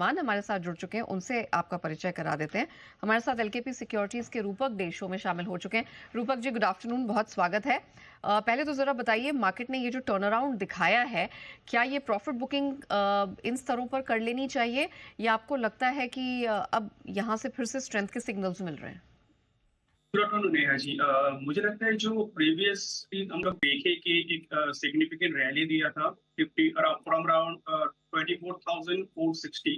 रहमान हमारे साथ जुड़ चुके हैं, उनसे आपका परिचय करा देते हैं। हमारे साथ एलकेपी सिक्योरिटीज के रूपक डे शो में शामिल हो चुके हैं। रूपक जी, गुड आफ्टरनून, बहुत स्वागत है। पहले तो जरा बताइए, मार्केट ने ये जो टर्न अराउंड दिखाया है, क्या ये प्रॉफिट बुकिंग इन स्तरों पर कर लेनी चाहिए, या आपको लगता है कि अब यहाँ से फिर से स्ट्रेंथ के सिग्नल्स मिल रहे हैं? Good afternoon Neha ji. मुझे लगता है जो प्रीवियस हम लोग देखे कि एक सिग्निफिकेंट रैली दिया था 50 फ्रॉम अराउंड 24,460,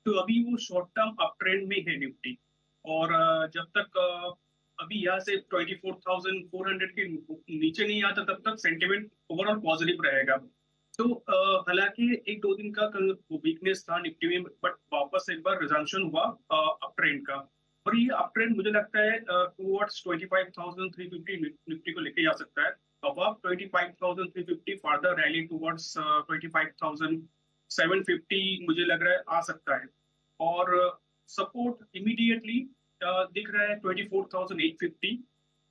तो अभी वो शॉर्ट टर्म अप ट्रेंड में है निफ्टी। और जब तक अभी यहाँ से 24,400 के नीचे नहीं आता तब तक सेंटिमेंट ओवरऑल पॉजिटिव रहेगा। तो हालांकि एक दो दिन का वीकनेस था निफ्टी में, बट वापस एक बार रिजम्पशन हुआ अप ट्रेंड का। और ये अप ट्रेंड मुझे लगता है टुवर्ड्स 25,350 निफ्टी को लेके जा सकता है। अबव 25,350 फर्दर रैली टुवर्ड्स 25,750 मुझे लग रहा है आ सकता है। और सपोर्ट इमीडिएटली दिख रहा है 24,850।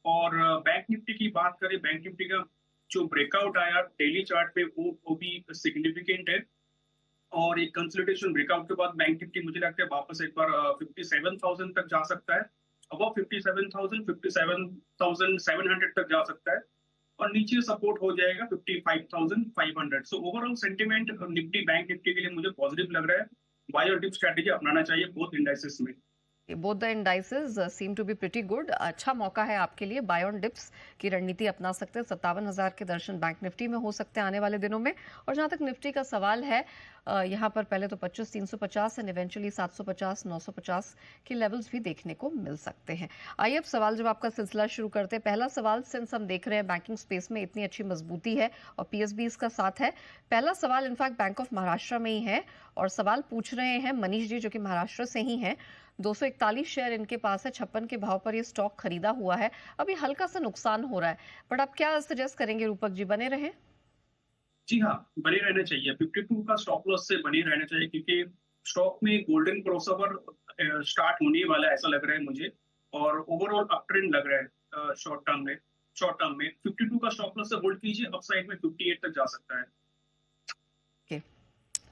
और बैंक निफ्टी की बात करें, बैंक निफ्टी का जो ब्रेकआउट आया डेली चार्ट पे वो भी सिग्निफिकेंट है। और एक कंसोलिडेशन ब्रेकआउट के बाद बैंक निफ्टी मुझे लगता है वापस एक बार 57,000 तक जा सकता है। अब 57,000 57,700 तक जा सकता है। और नीचे सपोर्ट हो जाएगा 55,500। So overall sentiment Nifty bank Nifty के लिए मुझे पॉजिटिव लग रहा है। बाय और डिप स्ट्रेटेजी अपनाना चाहिए बोथ इंडाइसेस में। Both the indices seem to be pretty good. अच्छा मौका है आपके लिए, बाय ऑन डिप्स की रणनीति अपना सकते हैं। 57,000 के दर्शन बैंक निफ्टी में हो सकते हैं आने वाले दिनों में। और जहां तक निफ्टी का सवाल है, यहां पर पहले तो 25,350 एंड इवेंचुअली 750 950 के लेवल्स भी देखने को मिल सकते हैं। आइए अब सवाल जवाब का सिलसिला शुरू करते हैं। पहला सवाल, सिंस हम देख रहे हैं बैंकिंग स्पेस में इतनी अच्छी मजबूती है और पीएसबी इसका साथ है, पहला सवाल इनफैक्ट बैंक ऑफ महाराष्ट्र में ही है। और सवाल पूछ रहे हैं मनीष जी, जो कि महाराष्ट्र से ही हैं। 241 शेयर इनके पास है, 56 के भाव पर ये स्टॉक खरीदा हुआ है। अभी हल्का सा नुकसान हो रहा है, बट आप क्या सजेस्ट करेंगे रूपक जी, बने रहें? जी हाँ, बने रहना चाहिए। 52 का स्टॉप लॉस से बने रहना चाहिए, क्योंकि स्टॉक में गोल्डन क्रॉसओवर स्टार्ट होने वाला है ऐसा लग रहा है मुझे। और ओवरऑल अप ट्रेंड लग रहा है शॉर्ट टर्म में 52 का स्टॉप लॉस से होल्ड कीजिए। अपसाइड में 58 तक जा सकता है। Okay.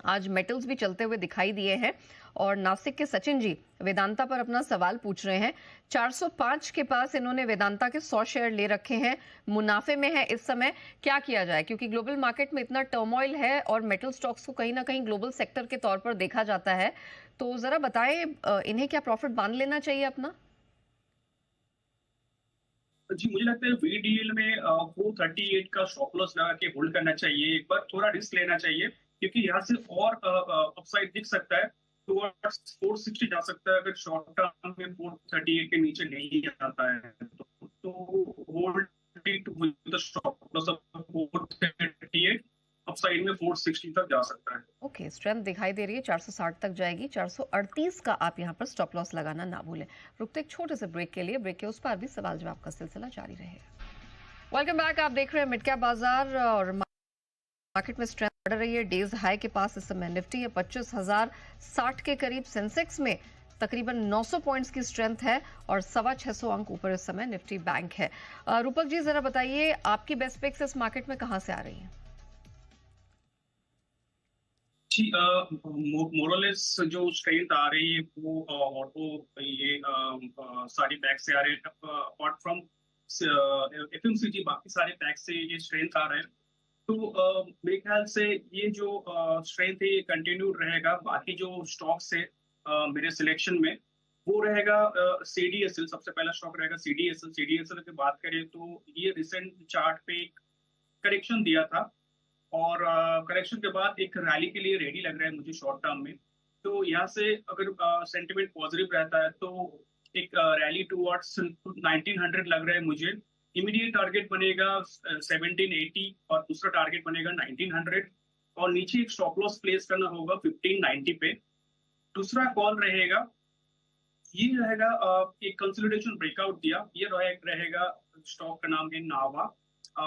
आज मेटल्स भी चलते हुए दिखाई दिए हैं। और नासिक के सचिन जी वेदांता पर अपना सवाल पूछ रहे हैं। 405 के पास इन्होंने वेदांता के 100 शेयर ले रखे हैं, मुनाफे में है इस समय। क्या किया जाए, क्योंकि ग्लोबल मार्केट में इतना टर्मोइल है और मेटल स्टॉक्स को कहीं ना कहीं ग्लोबल सेक्टर के तौर पर देखा जाता है। तो जरा बताएं, इन्हें क्या प्रॉफिट बांध लेना चाहिए अपना? जी, मुझे लगता है वीडीएल में 438 का स्टॉप लॉस लगा के होल्ड करना चाहिए। एक बार थोड़ा रिस्क लेना चाहिए, क्योंकि यहाँ से और अपसाइड दिख सकता है। टुवर्ड्स 460 जा सकता है अगर शॉर्ट टर्म में 438 के नीचे नहीं आता है तो hold it with the stop loss of 438। Upside में 460 तक जा सकता है। ओके, स्ट्रेंथ दिखाई दे रही है, 460 तक जाएगी। 438 का आप यहाँ पर स्टॉप लॉस लगाना ना भूलें। रुकते एक छोटे से ब्रेक के लिए, ब्रेक के उस पर भी सवाल जवाब का सिलसिला जारी रहेगा। वेलकम बैक, आप देख रहे हैं मिड कैप बाजार और मार्केट में स्ट्रेंथ बढ़ रही है। डेज हाई के पास इस समय निफ्टी है 25,060 के करीब। सेंसेक्स में तकरीबन 900 पॉइंट्स की स्ट्रेंथ है और 625 अंक ऊपर इस समय निफ्टी बैंक है। रूपक जी, जरा बताइए आपकी बेस्ट पिक्स इस मार्केट में कहां से आ रही है? जी, मोरलेस जो स्ट्रेंथ आ रही है वो ऑटो ये सारी पैक से आ रहे हैं। अपार्ट फ्रॉम एफएमसीजी, बाकी सारे पैक से ये स्ट्रेंथ आ रहे हैं। तो मेरे ख्याल से ये जो स्ट्रेंथ है ये कंटिन्यू रहेगा। बाकी जो स्टॉक्स है मेरे सिलेक्शन में वो रहेगा सीडीएसएल। सबसे पहला स्टॉक रहेगा सीडीएसएल। सीडीएसएल की बात करें तो ये रिसेंट चार्ट पे करेक्शन दिया था, और करेक्शन के बाद एक रैली के लिए रेडी लग रहा है मुझे शॉर्ट टर्म में। तो यहाँ से अगर सेंटिमेंट पॉजिटिव रहता है तो एक रैली टुवर्ड्स 1900 लग रहा है मुझे। इमीडिएट टारगेट बनेगा 1780 और दूसरा टारगेट बनेगा 1900। और नीचे एक स्टॉप लॉस प्लेस करना होगा 1590 पे। दूसरा कॉल रहेगा, ये रहेगा एक कंसोलिडेशन ब्रेकआउट दिया, ये रहेगा स्टॉक का नाम है नावा।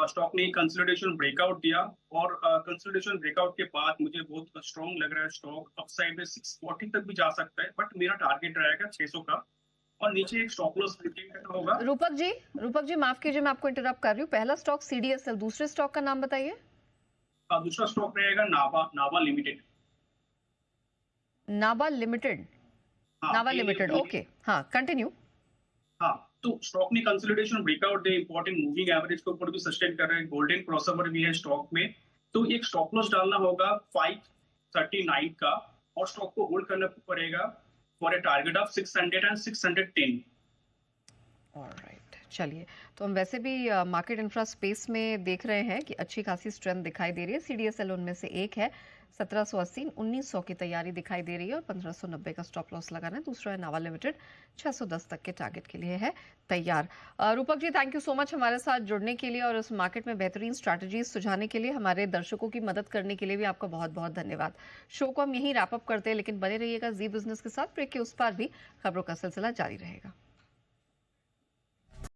स्टॉक ने कंसोलिडेशन ब्रेकआउट दिया, और कंसोलिडेशन ब्रेकआउट के बाद मुझे बहुत स्ट्रॉन्ग लग रहा है स्टॉक। अपसाइड में 640 तक भी जा सकता है, बट मेरा टारगेट रहेगा 600 का। और नीचे एक स्टॉप लॉस मेंटेन करना होगा। रूपक जी माफ कीजिए, मैं आपको इंटरप्ट कर रही हूँ। पहला स्टॉक सीडीएसएल, दूसरे स्टॉक का नाम बताइए। दूसरा स्टॉक रहेगा नावा, नावा लिमिटेड। नावा लिमिटेड। हाँ नावा लिमिटेड, ये ओके, हाँ कंटिन्यू। हाँ, तो स्टॉक ने कंसोलिडेशन ब्रेकआउट दे इंपॉर्टेंट मूविंग एवरेज के ऊपर भी सस्टेन कर रहे हैं, गोल्डन क्रॉसओवर भी है स्टॉक में। तो एक स्टॉप लॉस डालना होगा 539 का, और स्टॉक को होल्ड करना पड़ेगा for a target of 600 and 610। Alright, चलिए, तो हम वैसे भी मार्केट इंफ्रा स्पेस में देख रहे हैं कि अच्छी खासी स्ट्रेंथ दिखाई दे रही है। सीडीएसएल उनमें से एक है, 1780 1900 की तैयारी दिखाई दे रही है और 1590 का स्टॉप लॉस लगाना है। दूसरा है नावा लिमिटेड, 610 तक के टारगेट के लिए है तैयार। Rupak ji, thank you so much हमारे साथ जुड़ने के लिए और इस मार्केट में बेहतरीन स्ट्रैटेजीज सुझाने के लिए, हमारे दर्शकों की मदद करने के लिए भी आपका बहुत बहुत धन्यवाद। शो को हम यहीं रैप अप करते हैं, लेकिन बने रहिएगा जी बिजनेस के साथ। ब्रेक के उस पार भी खबरों का सिलसिला जारी रहेगा।